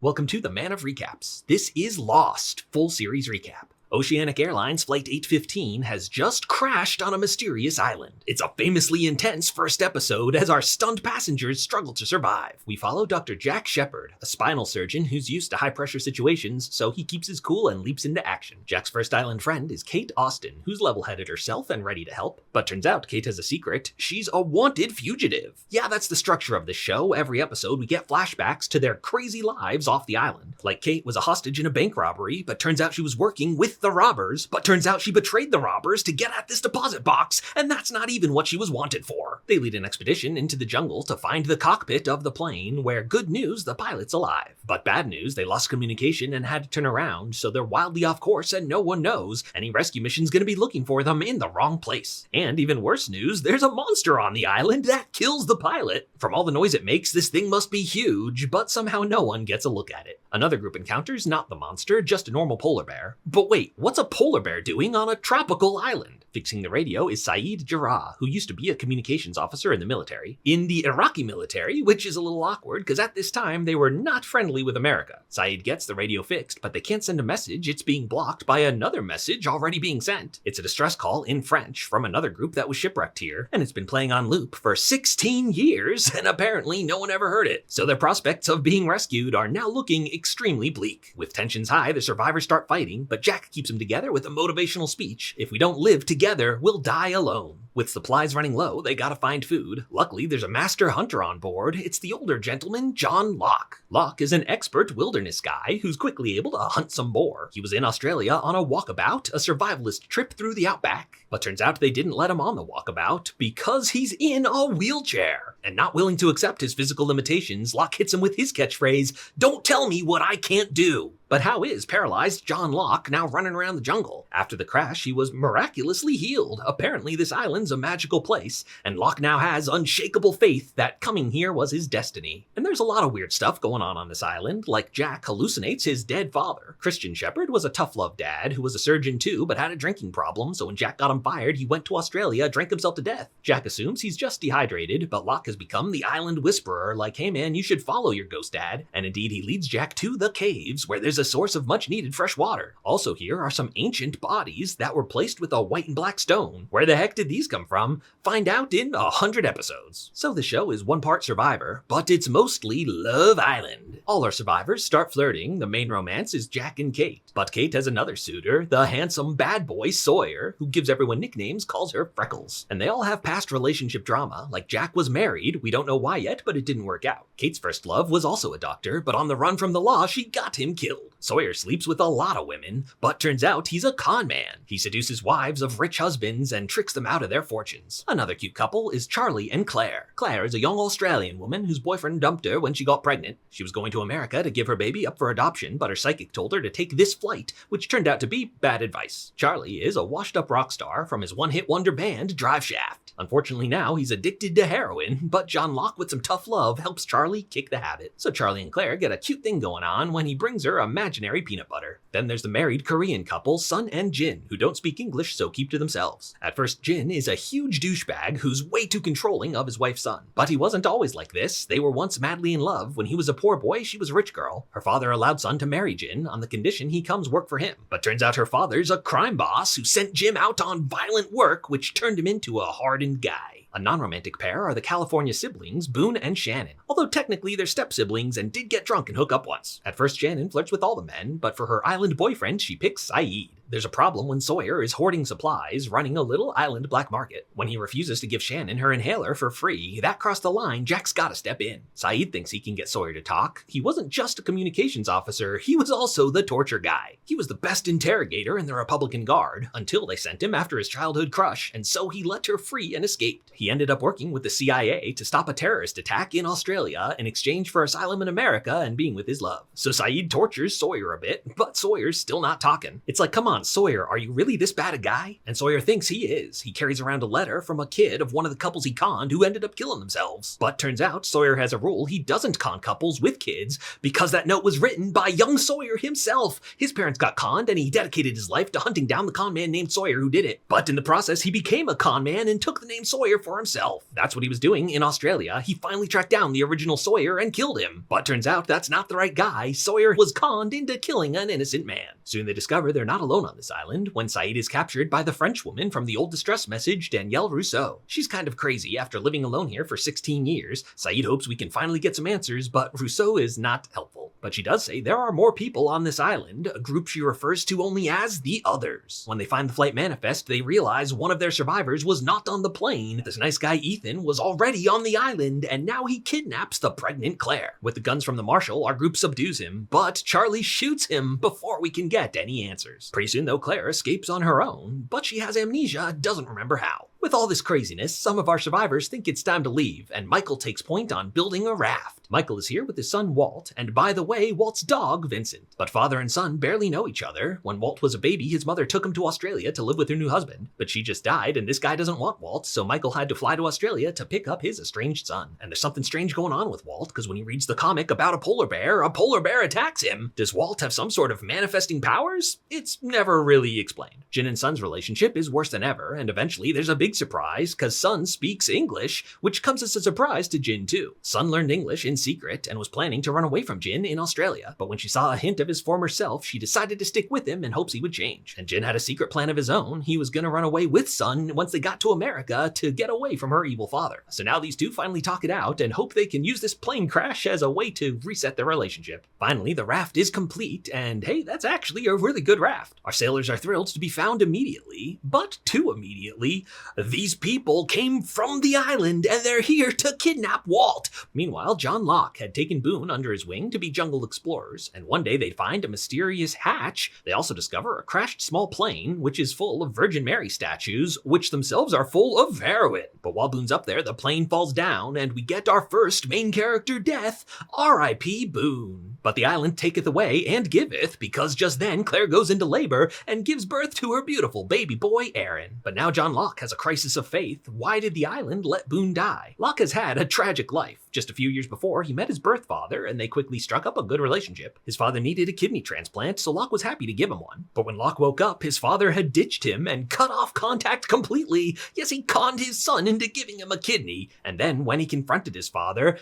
Welcome to the Man of Recaps. This is Lost, full series recap. Oceanic Airlines Flight 815 has just crashed on a mysterious island. It's a famously intense first episode as our stunned passengers struggle to survive. We follow Dr. Jack Shepard, a spinal surgeon who's used to high-pressure situations, so he keeps his cool and leaps into action. Jack's first island friend is Kate Austin, who's level-headed herself and ready to help. But turns out Kate has a secret. She's a wanted fugitive. Yeah, that's the structure of the show. Every episode we get flashbacks to their crazy lives off the island. Like Kate was a hostage in a bank robbery, but turns out she was working with the robbers, but turns out she betrayed the robbers to get at this deposit box, and that's not even what she was wanted for. They lead an expedition into the jungle to find the cockpit of the plane, where good news, the pilot's alive. But bad news, they lost communication and had to turn around, so they're wildly off course and no one knows any rescue mission's gonna be looking for them in the wrong place. And even worse news, there's a monster on the island that kills the pilot. From all the noise it makes, this thing must be huge, but somehow no one gets a look at it. Another group encounters not the monster, just a normal polar bear. But wait, what's a polar bear doing on a tropical island? Fixing the radio is Sayid Jarrah, who used to be a communications officer in the military. In the Iraqi military, which is a little awkward because at this time they were not friendly with America. Sayid gets the radio fixed, but they can't send a message. It's being blocked by another message already being sent. It's a distress call in French from another group that was shipwrecked here, and it's been playing on loop for 16 years, and apparently no one ever heard it. So their prospects of being rescued are now looking extremely bleak. With tensions high, the survivors start fighting, but Jack keeps them together with a motivational speech. If we don't live together, we'll die alone. With supplies running low, they gotta find food. Luckily, there's a master hunter on board. It's the older gentleman, John Locke. Locke is an expert wilderness guy who's quickly able to hunt some boar. He was in Australia on a walkabout, a survivalist trip through the outback. But turns out they didn't let him on the walkabout because he's in a wheelchair. And not willing to accept his physical limitations, Locke hits him with his catchphrase, "Don't tell me what I can't do." But how is paralyzed John Locke now running around the jungle? After the crash, he was miraculously healed. Apparently this island's a magical place, and Locke now has unshakable faith that coming here was his destiny. And there's a lot of weird stuff going on this island, like Jack hallucinates his dead father. Christian Shepard was a tough-love dad who was a surgeon too, but had a drinking problem, so when Jack got him fired, he went to Australia, drank himself to death. Jack assumes he's just dehydrated, but Locke has become the island whisperer, like, "Hey man, you should follow your ghost dad." And indeed, he leads Jack to the caves, where there's a source of much needed fresh water. Also here are some ancient bodies that were placed with a white and black stone. Where the heck did these come from? Find out in 100 episodes. So the show is one part Survivor, but it's mostly Love Island. All our survivors start flirting. The main romance is Jack and Kate. But Kate has another suitor, the handsome bad boy Sawyer, who gives everyone nicknames, calls her Freckles. And they all have past relationship drama, like Jack was married, we don't know why yet, but it didn't work out. Kate's first love was also a doctor, but on the run from the law, she got him killed. Sawyer sleeps with a lot of women, but turns out he's a con man. He seduces wives of rich husbands and tricks them out of their fortunes. Another cute couple is Charlie and Claire. Claire is a young Australian woman whose boyfriend dumped her when she got pregnant. She was going to America to give her baby up for adoption, but her psychic told her to take this flight, which turned out to be bad advice. Charlie is a washed-up rock star from his one-hit wonder band, Drive Shaft. Unfortunately now he's addicted to heroin, but John Locke with some tough love helps Charlie kick the habit. So Charlie and Claire get a cute thing going on when he brings her imaginary peanut butter. Then there's the married Korean couple, Sun and Jin, who don't speak English so keep to themselves. At first, Jin is a huge douchebag who's way too controlling of his wife's son. But he wasn't always like this. They were once madly in love. When he was a poor boy, she was a rich girl. Her father allowed Sun to marry Jin on the condition he comes work for him. But turns out her father's a crime boss who sent Jim out on violent work, which turned him into a hardened guy. A non-romantic pair are the California siblings, Boone and Shannon. Although technically they're step-siblings and did get drunk and hook up once. At first, Shannon flirts with all the men, but for her island boyfriend, she picks Sayid. There's a problem when Sawyer is hoarding supplies, running a little island black market. When he refuses to give Shannon her inhaler for free, that crossed the line, Jack's gotta step in. Sayid thinks he can get Sawyer to talk. He wasn't just a communications officer, he was also the torture guy. He was the best interrogator in the Republican Guard, until they sent him after his childhood crush, and so he let her free and escaped. He ended up working with the CIA to stop a terrorist attack in Australia in exchange for asylum in America and being with his love. So Sayid tortures Sawyer a bit, but Sawyer's still not talking. It's like, come on, on, Sawyer, are you really this bad a guy? And Sawyer thinks he is. He carries around a letter from a kid of one of the couples he conned who ended up killing themselves. But turns out Sawyer has a rule: he doesn't con couples with kids because that note was written by young Sawyer himself. His parents got conned and he dedicated his life to hunting down the con man named Sawyer who did it. But in the process, he became a con man and took the name Sawyer for himself. That's what he was doing in Australia. He finally tracked down the original Sawyer and killed him. But turns out that's not the right guy. Sawyer was conned into killing an innocent man. Soon they discover they're not alone on this island when Sayid is captured by the French woman from the old distress message, Danielle Rousseau. She's kind of crazy. After living alone here for 16 years, Sayid hopes we can finally get some answers, but Rousseau is not helpful. But she does say there are more people on this island, a group she refers to only as the Others. When they find the flight manifest, they realize one of their survivors was not on the plane. This nice guy Ethan was already on the island, and now he kidnaps the pregnant Claire. With the guns from the marshal, our group subdues him, but Charlie shoots him before we can get any answers. Pretty soon though, Claire escapes on her own, but she has amnesia, doesn't remember how. With all this craziness, some of our survivors think it's time to leave, and Michael takes point on building a raft. Michael is here with his son Walt, and by the way, Walt's dog, Vincent. But father and son barely know each other. When Walt was a baby, his mother took him to Australia to live with her new husband, but she just died, and this guy doesn't want Walt, so Michael had to fly to Australia to pick up his estranged son. And there's something strange going on with Walt, because when he reads the comic about a polar bear attacks him. Does Walt have some sort of manifesting powers? It's never really explained. Jin and Son's relationship is worse than ever, and eventually there's a big surprise, because Son speaks English, which comes as a surprise to Jin too. Son learned English in secret and was planning to run away from Jin in Australia, but when she saw a hint of his former self, she decided to stick with him in hopes he would change. And Jin had a secret plan of his own. He was gonna run away with Son once they got to America to get away from her evil father. So now these two finally talk it out and hope they can use this plane crash as a way to reset their relationship. Finally, the raft is complete, and hey, that's actually a really good raft. Our sailors are thrilled to be found immediately, but too immediately. These people came from the island and they're here to kidnap Walt. Meanwhile, John Locke had taken Boone under his wing to be jungle explorers, and one day they'd find a mysterious hatch. They also discover a crashed small plane, which is full of Virgin Mary statues, which themselves are full of heroin. But while Boone's up there, the plane falls down, and we get our first main character death, R.I.P. Boone. But the island taketh away and giveth, because just then Claire goes into labor and gives birth to her beautiful baby boy, Aaron. But now John Locke has a crisis of faith. Why did the island let Boone die? Locke has had a tragic life. Just a few years before, he met his birth father, and they quickly struck up a good relationship. His father needed a kidney transplant, so Locke was happy to give him one. But when Locke woke up, his father had ditched him and cut off contact completely. Yes, he conned his son into giving him a kidney. And then when he confronted his father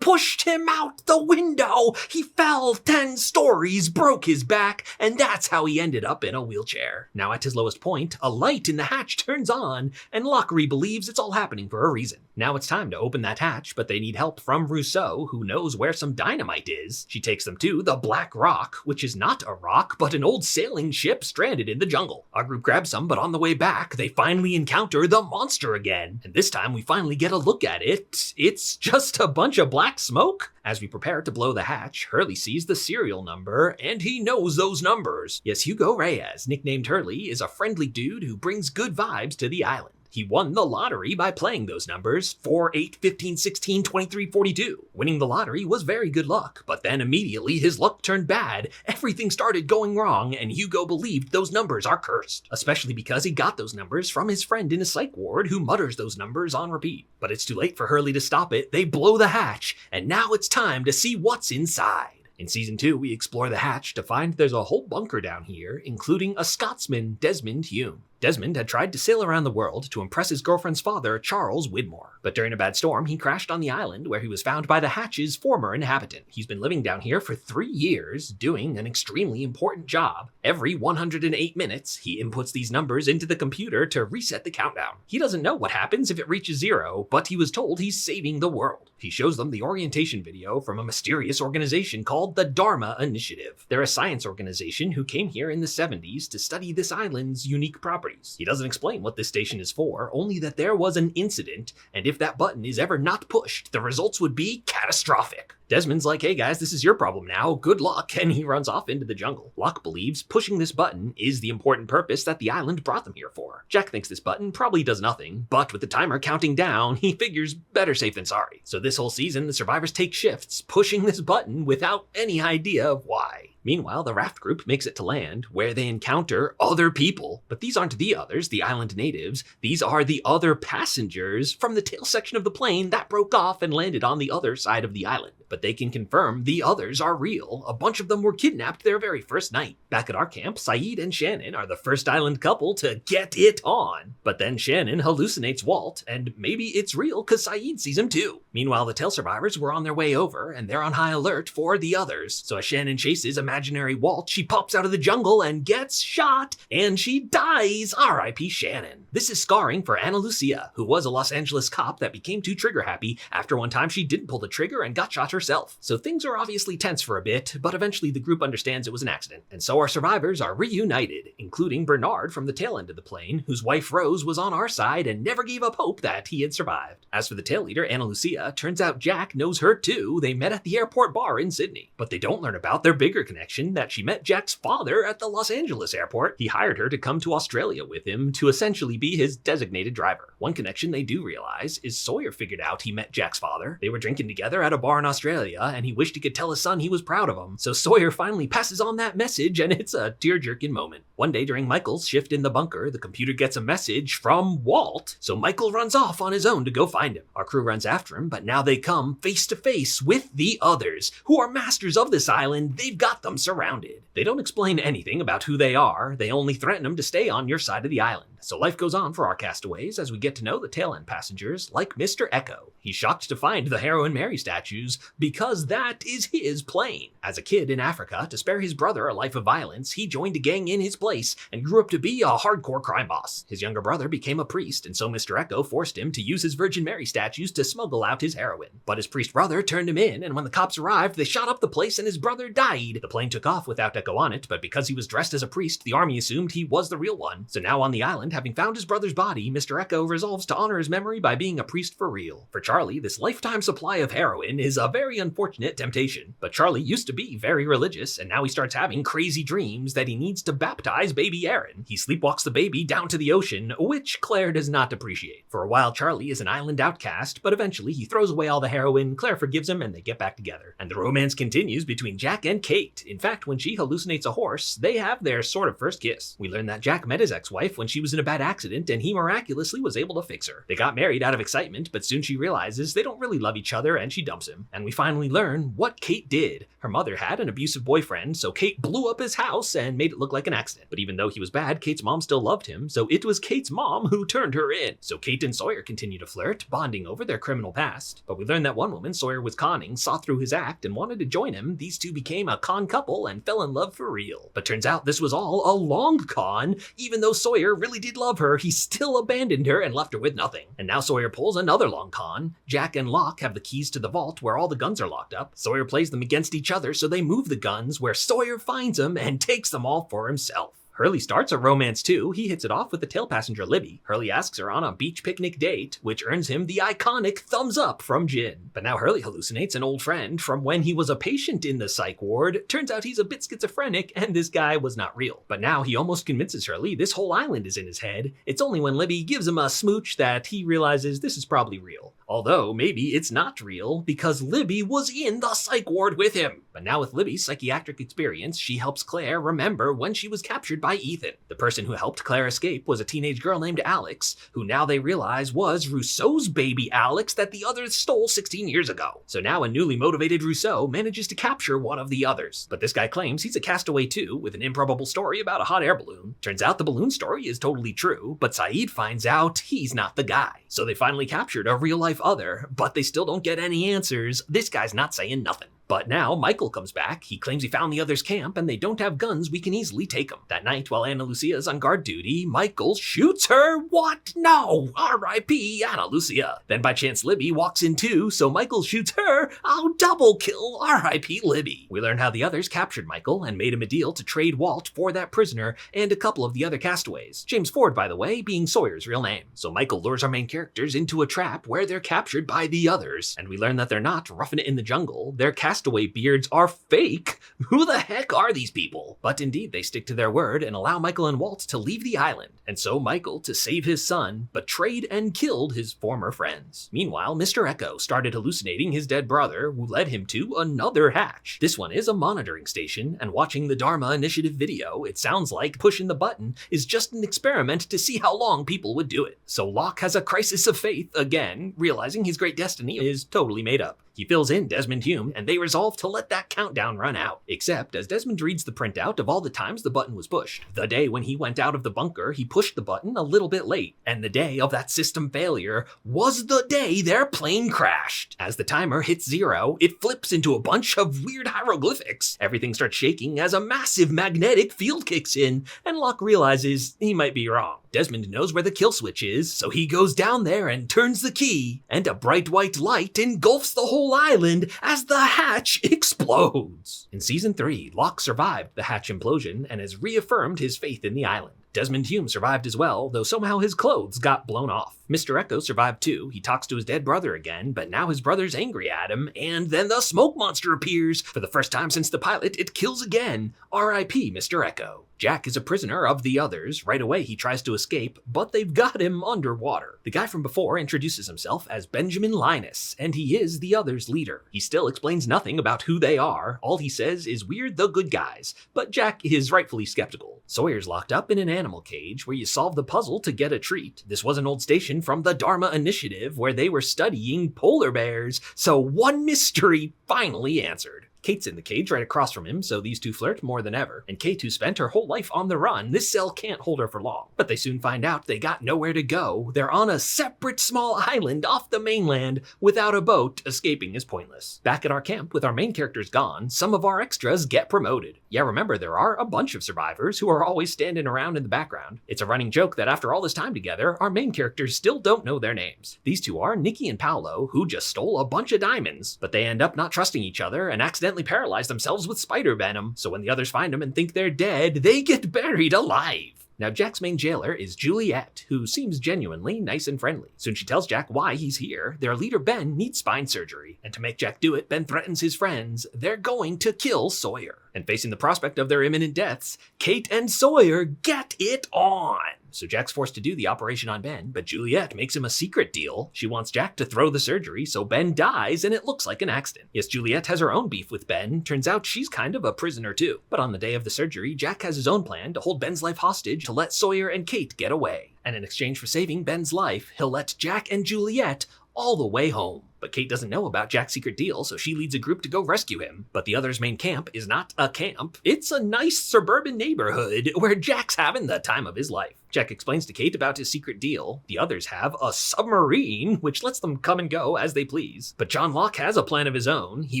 pushed him out the window. He fell 10 stories, broke his back, and that's how he ended up in a wheelchair. Now at his lowest point, a light in the hatch turns on, and Locke believes it's all happening for a reason. Now it's time to open that hatch, but they need help from Rousseau, who knows where some dynamite is. She takes them to the Black Rock, which is not a rock, but an old sailing ship stranded in the jungle. Our group grabs some, but on the way back, they finally encounter the monster again. And this time we finally get a look at it. It's just a bunch of black smoke. As we prepare to blow the hatch, Hurley sees the serial number, and he knows those numbers. Yes, Hugo Reyes, nicknamed Hurley, is a friendly dude who brings good vibes to the island. He won the lottery by playing those numbers, 4, 8, 15, 16, 23, 42. Winning the lottery was very good luck, but then immediately his luck turned bad. Everything started going wrong, and Hugo believed those numbers are cursed, especially because he got those numbers from his friend in a psych ward who mutters those numbers on repeat. But it's too late for Hurley to stop it. They blow the hatch, and now it's time to see what's inside. In Season 2, we explore the hatch to find there's a whole bunker down here, including a Scotsman, Desmond Hume. Desmond had tried to sail around the world to impress his girlfriend's father, Charles Widmore. But during a bad storm, he crashed on the island where he was found by the hatch's former inhabitant. He's been living down here for 3 years, doing an extremely important job. Every 108 minutes, he inputs these numbers into the computer to reset the countdown. He doesn't know what happens if it reaches 0, but he was told he's saving the world. He shows them the orientation video from a mysterious organization called the Dharma Initiative. They're a science organization who came here in the 70s to study this island's unique properties. He doesn't explain what this station is for, only that there was an incident, and if that button is ever not pushed, the results would be catastrophic. Desmond's like, hey guys, this is your problem now, good luck, and he runs off into the jungle. Locke believes pushing this button is the important purpose that the island brought them here for. Jack thinks this button probably does nothing, but with the timer counting down, he figures better safe than sorry. So this whole season, the survivors take shifts, pushing this button without any idea of why. Meanwhile, the raft group makes it to land, where they encounter other people. But these aren't the others, the island natives. These are the other passengers from the tail section of the plane that broke off and landed on the other side of the island. But they can confirm the others are real. A bunch of them were kidnapped their very first night. Back at our camp, Sayid and Shannon are the first island couple to get it on. But then Shannon hallucinates Walt, and maybe it's real because Sayid sees him too. Meanwhile, the tail survivors were on their way over, and they're on high alert for the others. So as Shannon chases imaginary Walt, she pops out of the jungle and gets shot, and she dies. R.I.P. Shannon. This is scarring for Ana Lucia, who was a Los Angeles cop that became too trigger happy after one time she didn't pull the trigger and got shot herself. So things are obviously tense for a bit, but eventually the group understands it was an accident. And so our survivors are reunited, including Bernard from the tail end of the plane, whose wife Rose was on our side and never gave up hope that he had survived. As for the tail leader, Ana Lucia, turns out Jack knows her too. They met at the airport bar in Sydney. But they don't learn about their bigger connection, that she met Jack's father at the Los Angeles airport. He hired her to come to Australia with him to essentially be his designated driver. One connection they do realize is Sawyer figured out he met Jack's father. They were drinking together at a bar in Australia, and he wished he could tell his son he was proud of him. So Sawyer finally passes on that message, and it's a tear-jerking moment. One day during Michael's shift in the bunker, the computer gets a message from Walt, so Michael runs off on his own to go find him. Our crew runs after him, but now they come face to face with the others, who are masters of this island. They've got them surrounded. They don't explain anything about who they are. They only threaten them to stay on your side of the island. So life goes on for our castaways as we get to know the tail end passengers, like Mr. Echo. He's shocked to find the Heroine Mary statues because that is his plane. As a kid in Africa, to spare his brother a life of violence, he joined a gang in his place and grew up to be a hardcore crime boss. His younger brother became a priest, and so Mr. Echo forced him to use his Virgin Mary statues to smuggle out his heroin. But his priest brother turned him in, and when the cops arrived, they shot up the place and his brother died. The plane took off without Echo on it, but because he was dressed as a priest, the army assumed he was the real one. So now on the island, having found his brother's body, Mr. Echo resolves to honor his memory by being a priest for real. For Charlie, this lifetime supply of heroin is a very unfortunate temptation. But Charlie used to be very religious, and now he starts having crazy dreams that he needs to baptize baby Aaron. He sleepwalks the baby down to the ocean, which Claire does not appreciate. For a while, Charlie is an island outcast, but eventually he throws away all the heroin, Claire forgives him, and they get back together. And the romance continues between Jack and Kate. In fact, when she hallucinates a horse, they have their sort of first kiss. We learn that Jack met his ex-wife when she was in a bad accident, and he miraculously was able to fix her. They got married out of excitement, but soon she realizes they don't really love each other, and she dumps him. And we finally learn what Kate did. Her mother had an abusive boyfriend, so Kate blew up his house and made it look like an accident. But even though he was bad, Kate's mom still loved him, so it was Kate's mom who turned her in. So Kate and Sawyer continue to flirt, bonding over their criminal past. But we learn that one woman Sawyer was conning saw through his act and wanted to join him. These two became a con couple and fell in love for real. But turns out this was all a long con. Even though Sawyer really did love her, he still abandoned her and left her with nothing. And now Sawyer pulls another long con. Jack and Locke have the keys to the vault where all the guns are locked up. Sawyer plays them against each other, so they move the guns where Sawyer finds them and takes them all for himself. Hurley starts a romance too. He hits it off with the tail passenger Libby. Hurley asks her on a beach picnic date, which earns him the iconic thumbs up from Jin. But now Hurley hallucinates an old friend from when he was a patient in the psych ward. Turns out he's a bit schizophrenic and this guy was not real. But now he almost convinces Hurley this whole island is in his head. It's only when Libby gives him a smooch that he realizes this is probably real. Although maybe it's not real because Libby was in the psych ward with him. But now with Libby's psychiatric experience, she helps Claire remember when she was captured by Ethan. The person who helped Claire escape was a teenage girl named Alex, who now they realize was Rousseau's baby Alex that the others stole 16 years ago. So now a newly motivated Rousseau manages to capture one of the others. But this guy claims he's a castaway too, with an improbable story about a hot air balloon. Turns out the balloon story is totally true, but Sayid finds out he's not the guy. So they finally captured a real-life other, but they still don't get any answers. This guy's not saying nothing. But now Michael comes back. He claims he found the others' camp and they don't have guns. We can easily take them. That night, while Ana Lucia is on guard duty, Michael shoots her. What? No! R.I.P. Ana Lucia. Then by chance Libby walks in too, so Michael shoots her. Oh, double kill. R.I.P. Libby. We learn how the others captured Michael and made him a deal to trade Walt for that prisoner and a couple of the other castaways. James Ford, by the way, being Sawyer's real name. So Michael lures our main characters into a trap where they're captured by the others. And we learn that they're not roughing it in the jungle. They're captured castaway beards are fake. Who the heck are these people? But indeed, they stick to their word and allow Michael and Walt to leave the island. And so Michael, to save his son, betrayed and killed his former friends. Meanwhile, Mr. Echo started hallucinating his dead brother, who led him to another hatch. This one is a monitoring station, and watching the Dharma Initiative video, it sounds like pushing the button is just an experiment to see how long people would do it. So Locke has a crisis of faith again, realizing his great destiny is totally made up. He fills in Desmond Hume, and they resolve to let that countdown run out. Except, as Desmond reads the printout of all the times the button was pushed, the day when he went out of the bunker, he pushed the button a little bit late, and the day of that system failure was the day their plane crashed. As the timer hits 0, it flips into a bunch of weird hieroglyphics. Everything starts shaking as a massive magnetic field kicks in, and Locke realizes he might be wrong. Desmond knows where the kill switch is, so he goes down there and turns the key, and a bright white light engulfs the whole island as the hatch explodes. In Season 3, Locke survived the hatch implosion and has reaffirmed his faith in the island. Desmond Hume survived as well, though somehow his clothes got blown off. Mr. Echo survived too. He talks to his dead brother again, but now his brother's angry at him, and then the smoke monster appears. For the first time since the pilot, it kills again. R.I.P. Mr. Echo. Jack is a prisoner of the others. Right away he tries to escape, but they've got him underwater. The guy from before introduces himself as Benjamin Linus, and he is the others' leader. He still explains nothing about who they are. All he says is we're the good guys, but Jack is rightfully skeptical. Sawyer's locked up in an animal cage where you solve the puzzle to get a treat. This was an old station from the Dharma Initiative where they were studying polar bears, so one mystery finally answered. Kate's in the cage right across from him, so these two flirt more than ever. And Kate, who spent her whole life on the run, this cell can't hold her for long. But they soon find out they got nowhere to go. They're on a separate small island off the mainland without a boat. Escaping is pointless. Back at our camp, with our main characters gone, some of our extras get promoted. Yeah, remember, there are a bunch of survivors who are always standing around in the background. It's a running joke that after all this time together, our main characters still don't know their names. These two are Nikki and Paolo, who just stole a bunch of diamonds, but they end up not trusting each other and accidentally paralyze themselves with spider venom, so when the others find them and think they're dead, they get buried alive. Now, Jack's main jailer is Juliet, who seems genuinely nice and friendly. Soon she tells Jack why he's here. Their leader, Ben, needs spine surgery, and to make Jack do it, Ben threatens his friends. They're going to kill Sawyer. And facing the prospect of their imminent deaths, Kate and Sawyer get it on. So Jack's forced to do the operation on Ben, but Juliet makes him a secret deal. She wants Jack to throw the surgery so Ben dies and it looks like an accident. Yes, Juliet has her own beef with Ben. Turns out she's kind of a prisoner too. But on the day of the surgery, Jack has his own plan to hold Ben's life hostage to let Sawyer and Kate get away. And in exchange for saving Ben's life, he'll let Jack and Juliet all the way home. But Kate doesn't know about Jack's secret deal, so she leads a group to go rescue him. But the others' main camp is not a camp. It's a nice suburban neighborhood where Jack's having the time of his life. Jack explains to Kate about his secret deal. The others have a submarine, which lets them come and go as they please. But John Locke has a plan of his own. He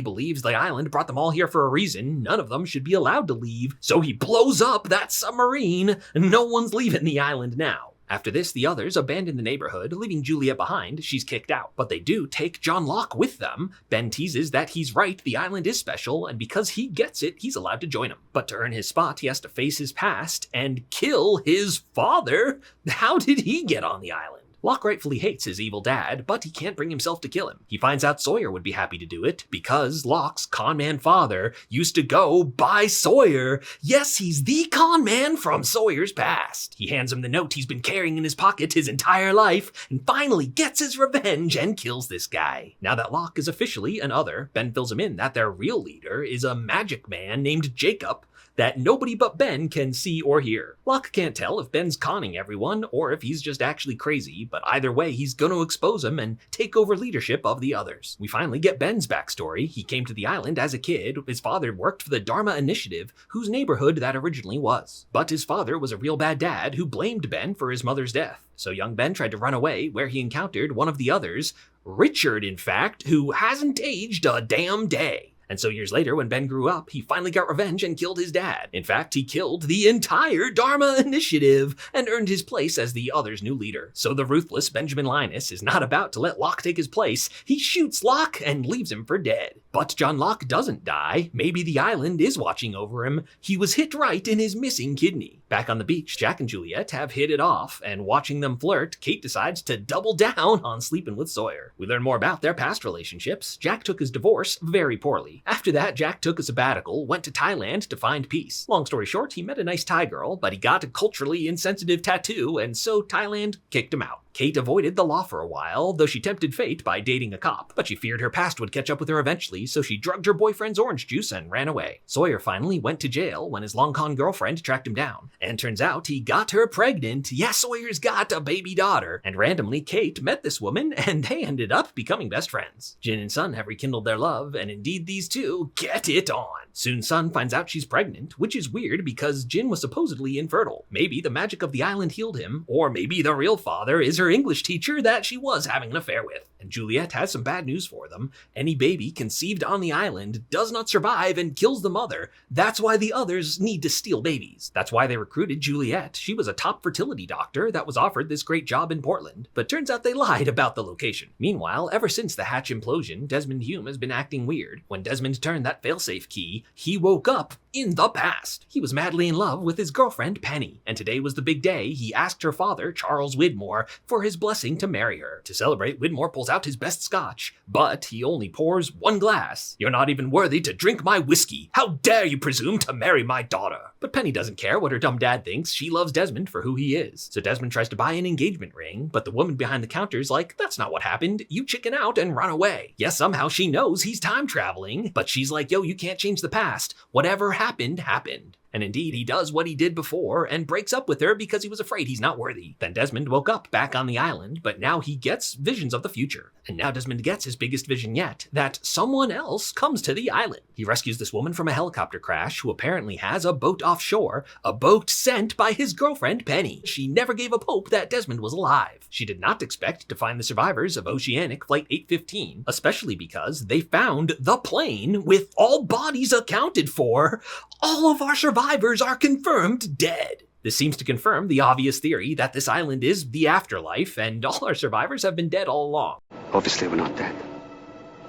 believes the island brought them all here for a reason. None of them should be allowed to leave. So he blows up that submarine. No one's leaving the island now. After this, the others abandon the neighborhood, leaving Juliet behind. She's kicked out. But they do take John Locke with them. Ben teases that he's right, the island is special, and because he gets it, he's allowed to join him. But to earn his spot, he has to face his past and kill his father. How did he get on the island? Locke rightfully hates his evil dad, but he can't bring himself to kill him. He finds out Sawyer would be happy to do it, because Locke's conman father used to go by Sawyer. Yes, he's the conman from Sawyer's past. He hands him the note he's been carrying in his pocket his entire life, and finally gets his revenge and kills this guy. Now that Locke is officially an other, Ben fills him in that their real leader is a magic man named Jacob, that nobody but Ben can see or hear. Locke can't tell if Ben's conning everyone or if he's just actually crazy, but either way he's gonna expose him and take over leadership of the others. We finally get Ben's backstory. He came to the island as a kid. His father worked for the Dharma Initiative, whose neighborhood that originally was. But his father was a real bad dad who blamed Ben for his mother's death. So young Ben tried to run away, where he encountered one of the others, Richard in fact, who hasn't aged a damn day. And so years later, when Ben grew up, he finally got revenge and killed his dad. In fact, he killed the entire Dharma Initiative and earned his place as the others' new leader. So the ruthless Benjamin Linus is not about to let Locke take his place. He shoots Locke and leaves him for dead. But John Locke doesn't die. Maybe the island is watching over him. He was hit right in his missing kidney. Back on the beach, Jack and Juliet have hit it off, and watching them flirt, Kate decides to double down on sleeping with Sawyer. We learn more about their past relationships. Jack took his divorce very poorly. Penny. After that, Jack took a sabbatical, went to Thailand to find peace. Long story short, he met a nice Thai girl, but he got a culturally insensitive tattoo, and so Thailand kicked him out. Kate avoided the law for a while, though she tempted fate by dating a cop, but she feared her past would catch up with her eventually, so she drugged her boyfriend's orange juice and ran away. Sawyer finally went to jail when his long-con girlfriend tracked him down, and turns out he got her pregnant. Yes, Sawyer's got a baby daughter, and randomly Kate met this woman, and they ended up becoming best friends. Jin and Sun have rekindled their love, and indeed these two get it on. Soon Sun finds out she's pregnant, which is weird because Jin was supposedly infertile. Maybe the magic of the island healed him, or maybe the real father is her English teacher that she was having an affair with. And Juliet has some bad news for them. Any baby conceived on the island does not survive and kills the mother. That's why the others need to steal babies. That's why they recruited Juliet. She was a top fertility doctor that was offered this great job in Portland, but turns out they lied about the location. Meanwhile, ever since the Hatch implosion, Desmond Hume has been acting weird. When Desmond turned that failsafe key, he woke up in the past. He was madly in love with his girlfriend Penny, and today was the big day. He asked her father, Charles Widmore, for his blessing to marry her. To celebrate, Widmore pulls out his best scotch, but he only pours one glass. "You're not even worthy to drink my whiskey. How dare you presume to marry my daughter?" But Penny doesn't care what her dumb dad thinks. She loves Desmond for who he is. So Desmond tries to buy an engagement ring, but the woman behind the counter's like, "That's not what happened. You chicken out and run away." Yes, somehow she knows he's time traveling, but she's like, "Yo, you can't change the past. Whatever happened, happened." And indeed, he does what he did before and breaks up with her because he was afraid he's not worthy. Then Desmond woke up back on the island, but now he gets visions of the future. And now Desmond gets his biggest vision yet, that someone else comes to the island. He rescues this woman from a helicopter crash who apparently has a boat offshore, a boat sent by his girlfriend Penny. She never gave up hope that Desmond was alive. She did not expect to find the survivors of Oceanic Flight 815, especially because they found the plane with all bodies accounted for. All of our survivors are confirmed dead. This seems to confirm the obvious theory that this island is the afterlife and all our survivors have been dead all along. Obviously, we're not dead.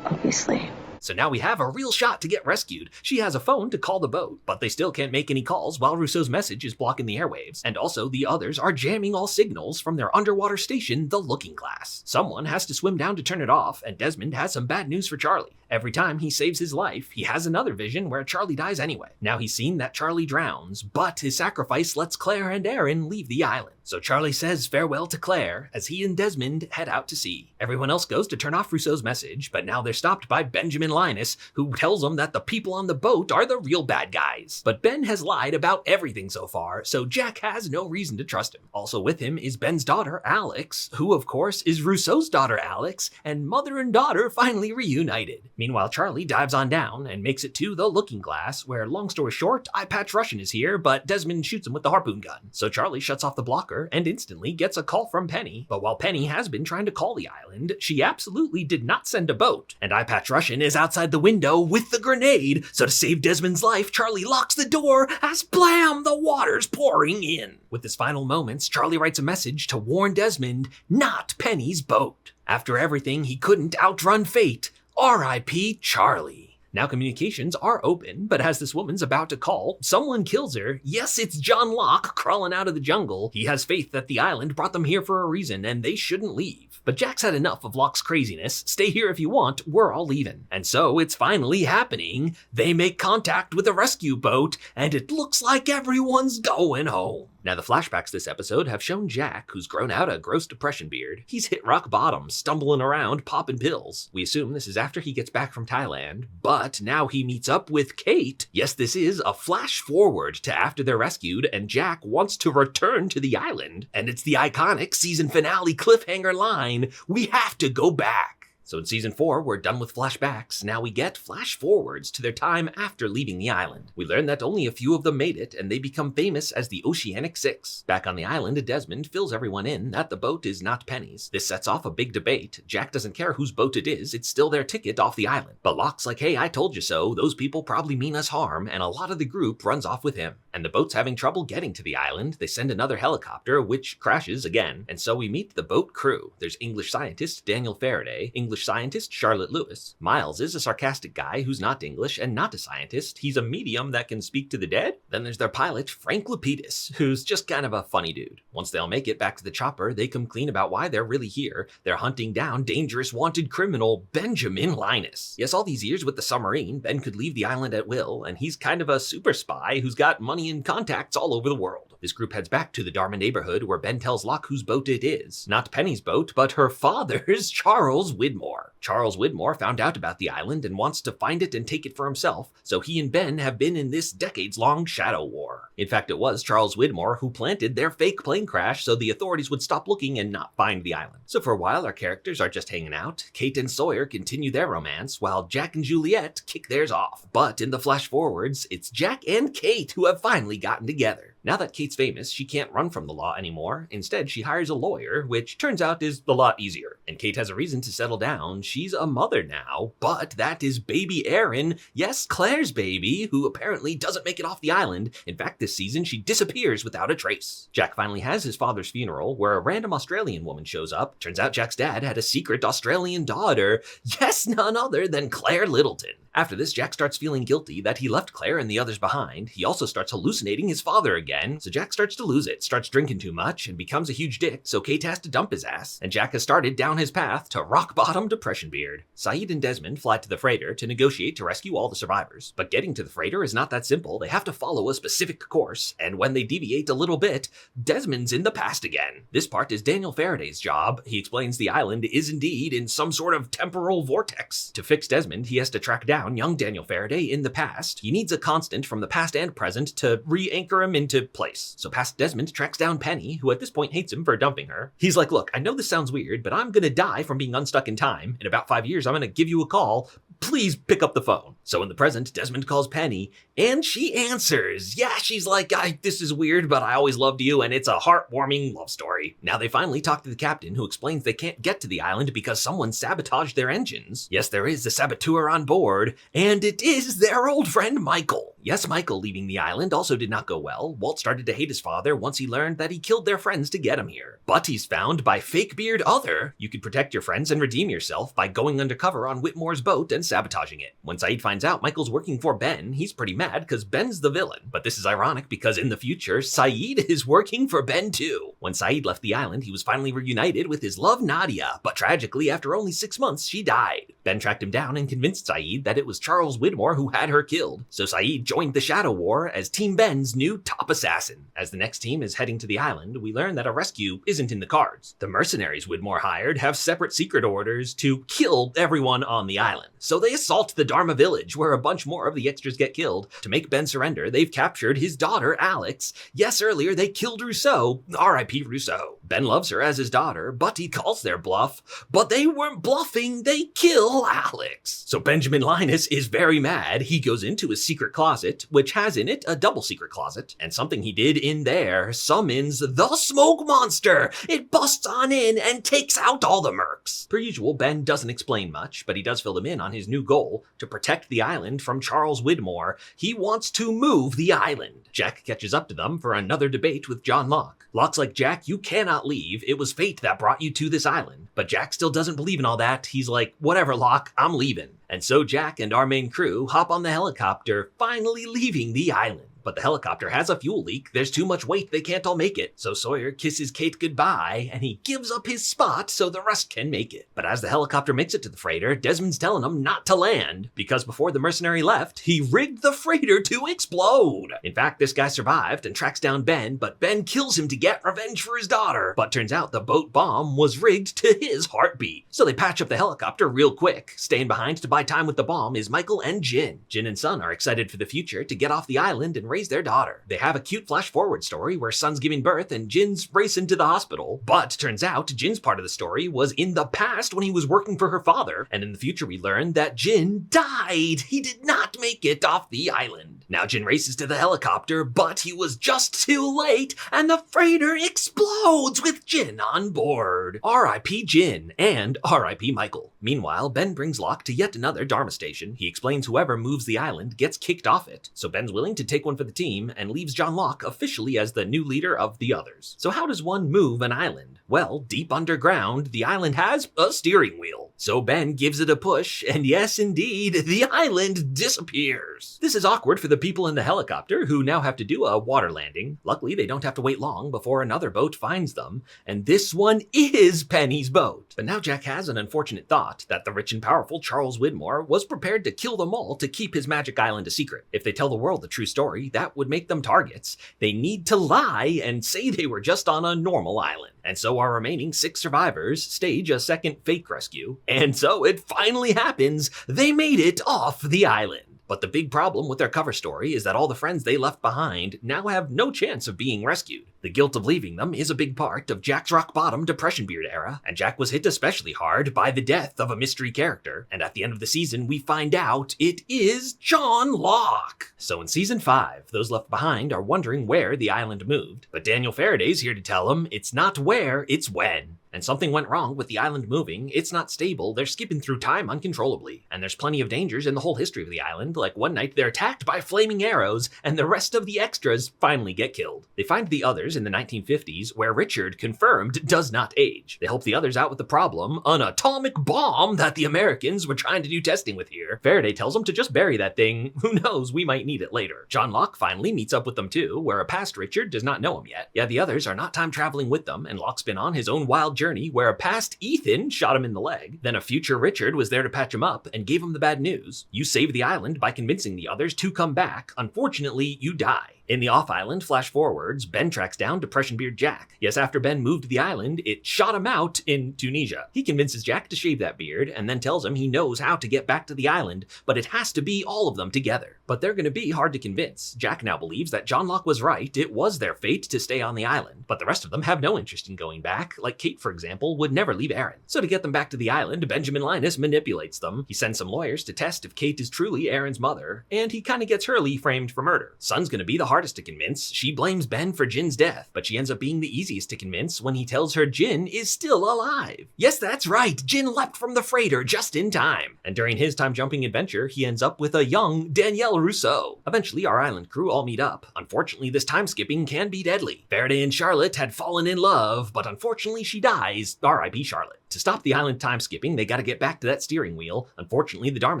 Obviously. So now we have a real shot to get rescued. She has a phone to call the boat, but they still can't make any calls while Rousseau's message is blocking the airwaves. And also, the others are jamming all signals from their underwater station, the Looking Glass. Someone has to swim down to turn it off, and Desmond has some bad news for Charlie. Every time he saves his life, he has another vision where Charlie dies anyway. Now he's seen that Charlie drowns, but his sacrifice lets Claire and Aaron leave the island. So Charlie says farewell to Claire as he and Desmond head out to sea. Everyone else goes to turn off Rousseau's message, but now they're stopped by Benjamin Linus, who tells them that the people on the boat are the real bad guys. But Ben has lied about everything so far, so Jack has no reason to trust him. Also with him is Ben's daughter, Alex, who of course is Rousseau's daughter, Alex, and mother and daughter finally reunited. Meanwhile, Charlie dives on down and makes it to the Looking Glass, where, long story short, Eye Patch Russian is here, but Desmond shoots him with the harpoon gun. So Charlie shuts off the blocker and instantly gets a call from Penny. But while Penny has been trying to call the island, she absolutely did not send a boat. And Eye Patch Russian is outside the window with the grenade, so to save Desmond's life, Charlie locks the door as blam, the water's pouring in. With his final moments, Charlie writes a message to warn Desmond, not Penny's boat. After everything, he couldn't outrun fate. R.I.P. Charlie. Now communications are open, but as this woman's about to call, someone kills her. Yes, it's John Locke crawling out of the jungle. He has faith that the island brought them here for a reason and they shouldn't leave. But Jack's had enough of Locke's craziness. Stay here if you want, we're all leaving. And so it's finally happening. They make contact with a rescue boat and it looks like everyone's going home. Now, the flashbacks this episode have shown Jack, who's grown out a gross depression beard. He's hit rock bottom, stumbling around, popping pills. We assume this is after he gets back from Thailand, but now he meets up with Kate. Yes, this is a flash forward to after they're rescued, and Jack wants to return to the island. And it's the iconic season finale cliffhanger line, "We have to go back." So in season 4, we're done with flashbacks. Now we get flash forwards to their time after leaving the island. We learn that only a few of them made it, and they become famous as the Oceanic Six. Back on the island, Desmond fills everyone in that the boat is not Penny's. This sets off a big debate. Jack doesn't care whose boat it is, it's still their ticket off the island. But Locke's like, hey, I told you so, those people probably mean us harm, and a lot of the group runs off with him. And the boat's having trouble getting to the island. They send another helicopter, which crashes again, and so we meet the boat crew. There's English scientist Daniel Faraday, English English scientist Charlotte Lewis. Miles is a sarcastic guy who's not English and not a scientist. He's a medium that can speak to the dead. Then there's their pilot, Frank Lapidus, who's just kind of a funny dude. Once they all make it back to the chopper, they come clean about why they're really here. They're hunting down dangerous wanted criminal Benjamin Linus. Yes, all these years with the submarine, Ben could leave the island at will, and he's kind of a super spy who's got money and contacts all over the world. This group heads back to the Dharma neighborhood where Ben tells Locke whose boat it is. Not Penny's boat, but her father's, Charles Widmore. Charles Widmore found out about the island and wants to find it and take it for himself, so he and Ben have been in this decades-long shadow war. In fact, it was Charles Widmore who planted their fake plane crash so the authorities would stop looking and not find the island. So for a while, our characters are just hanging out. Kate and Sawyer continue their romance, while Jack and Juliet kick theirs off. But in the flash forwards, it's Jack and Kate who have finally gotten together. Now that Kate's famous, she can't run from the law anymore. Instead, she hires a lawyer, which turns out is a lot easier. And Kate has a reason to settle down. She's a mother now, but that is baby Erin, yes, Claire's baby, who apparently doesn't make it off the island. In fact, this season, she disappears without a trace. Jack finally has his father's funeral, where a random Australian woman shows up. Turns out Jack's dad had a secret Australian daughter. Yes, none other than Claire Littleton. After this, Jack starts feeling guilty that he left Claire and the others behind. He also starts hallucinating his father again, so Jack starts to lose it, starts drinking too much, and becomes a huge dick, so Kate has to dump his ass, and Jack has started down his path to rock-bottom depression beard. Sayid and Desmond fly to the freighter to negotiate to rescue all the survivors, but getting to the freighter is not that simple. They have to follow a specific course, and when they deviate a little bit, Desmond's in the past again. This part is Daniel Faraday's job. He explains the island is indeed in some sort of temporal vortex. To fix Desmond, he has to track down young Daniel Faraday in the past. He needs a constant from the past and present to re-anchor him into place. So past Desmond tracks down Penny, who at this point hates him for dumping her. He's like, look, I know this sounds weird, but I'm gonna die from being unstuck in time. In about 5 years, I'm gonna give you a call. Please pick up the phone. So in the present, Desmond calls Penny, and she answers. Yeah, she's like, this is weird, but I always loved you, and it's a heartwarming love story. Now they finally talk to the captain, who explains they can't get to the island because someone sabotaged their engines. Yes, there is a saboteur on board, and it is their old friend Michael. Yes, Michael leaving the island also did not go well. Walt started to hate his father once he learned that he killed their friends to get him here. But he's found by fake beard other. You could protect your friends and redeem yourself by going undercover on Whitmore's boat and sabotaging it. When Sayid finds out Michael's working for Ben, he's pretty mad because Ben's the villain. But this is ironic because in the future, Sayid is working for Ben too. When Sayid left the island, he was finally reunited with his love Nadia, but tragically, after only 6 months, she died. Ben tracked him down and convinced Sayid that it was Charles Widmore who had her killed. So Sayid joined the Shadow War as Team Ben's new top assassin. As the next team is heading to the island, we learn that a rescue isn't in the cards. The mercenaries Widmore hired have separate secret orders to kill everyone on the island. So they assault the Dharma village, where a bunch more of the extras get killed. To make Ben surrender, they've captured his daughter, Alex. Yes, earlier they killed Rousseau. R.I.P. Rousseau. Ben loves her as his daughter, but he calls their bluff. But they weren't bluffing, they kill Alex. So Benjamin Linus is very mad. He goes into his secret closet, which has in it a double secret closet, and something he did in there summons the smoke monster. It busts on in and takes out all the mercs. Per usual, Ben doesn't explain much, but he does fill them in on his new goal, to protect the island from Charles Widmore. He wants to move the island. Jack catches up to them for another debate with John Locke. Locke's like, Jack, you cannot leave. It was fate that brought you to this island. But Jack still doesn't believe in all that. He's like, whatever, Locke, I'm leaving. And so Jack and our main crew hop on the helicopter, finally leaving the island. But the helicopter has a fuel leak. There's too much weight, they can't all make it. So Sawyer kisses Kate goodbye, and he gives up his spot so the rest can make it. But as the helicopter makes it to the freighter, Desmond's telling him not to land, because before the mercenary left, he rigged the freighter to explode. In fact, this guy survived and tracks down Ben, but Ben kills him to get revenge for his daughter. But turns out the boat bomb was rigged to his heartbeat. So they patch up the helicopter real quick. Staying behind to buy time with the bomb is Michael and Jin. Jin and Sun are excited for the future to get off the island and raise their daughter. They have a cute flash forward story where Sun's giving birth and Jin's racing to the hospital. But turns out Jin's part of the story was in the past when he was working for her father. And in the future we learn that Jin died. He did not make it off the island. Now Jin races to the helicopter, but he was just too late and the freighter explodes with Jin on board. R.I.P. Jin and R.I.P. Michael. Meanwhile, Ben brings Locke to yet another Dharma station. He explains whoever moves the island gets kicked off it. So Ben's willing to take one for for the team and leaves John Locke officially as the new leader of the others. So how does one move an island? Well, deep underground, the island has a steering wheel. So Ben gives it a push, and yes indeed, the island disappears. This is awkward for the people in the helicopter, who now have to do a water landing. Luckily, they don't have to wait long before another boat finds them, and this one is Penny's boat. But now Jack has an unfortunate thought that the rich and powerful Charles Widmore was prepared to kill them all to keep his magic island a secret. If they tell the world the true story, that would make them targets. They need to lie and say they were just on a normal island. And so our remaining 6 survivors stage a second fake rescue. And so it finally happens. They made it off the island. But the big problem with their cover story is that all the friends they left behind now have no chance of being rescued. The guilt of leaving them is a big part of Jack's rock bottom Depression Beard era, and Jack was hit especially hard by the death of a mystery character, and at the end of the season we find out it is John Locke. So in season 5, those left behind are wondering where the island moved, but Daniel Faraday's here to tell them it's not where, it's when. And something went wrong with the island moving. It's not stable, they're skipping through time uncontrollably. And there's plenty of dangers in the whole history of the island, like one night they're attacked by flaming arrows, and the rest of the extras finally get killed. They find the others in the 1950s, where Richard, confirmed, does not age. They help the others out with the problem, an atomic bomb that the Americans were trying to do testing with here. Faraday tells them to just bury that thing, who knows, we might need it later. John Locke finally meets up with them too, where a past Richard does not know him yet. Yeah, the others are not time traveling with them, and Locke's been on his own wild journey where a past Ethan shot him in the leg. Then a future Richard was there to patch him up and gave him the bad news. You save the island by convincing the others to come back. Unfortunately, you die. In the off-island flash forwards, Ben tracks down Depression Beard Jack. Yes, after Ben moved to the island, it shot him out in Tunisia. He convinces Jack to shave that beard and then tells him he knows how to get back to the island, but it has to be all of them together. But they're going to be hard to convince. Jack now believes that John Locke was right, it was their fate to stay on the island, but the rest of them have no interest in going back. Like Kate, for example, would never leave Aaron. So to get them back to the island, Benjamin Linus manipulates them. He sends some lawyers to test if Kate is truly Aaron's mother, and he kind of gets Hurley framed for murder. Sun's going to be the hardest to convince. She blames Ben for Jin's death, but she ends up being the easiest to convince when he tells her Jin is still alive. Yes, that's right, Jin leapt from the freighter just in time. And during his time-jumping adventure, he ends up with a young Danielle Rousseau. Eventually, our island crew all meet up. Unfortunately, this time-skipping can be deadly. Faraday and Charlotte had fallen in love, but unfortunately she dies. R.I.P. Charlotte. To stop the island time-skipping, they gotta get back to that steering wheel. Unfortunately, the Dharma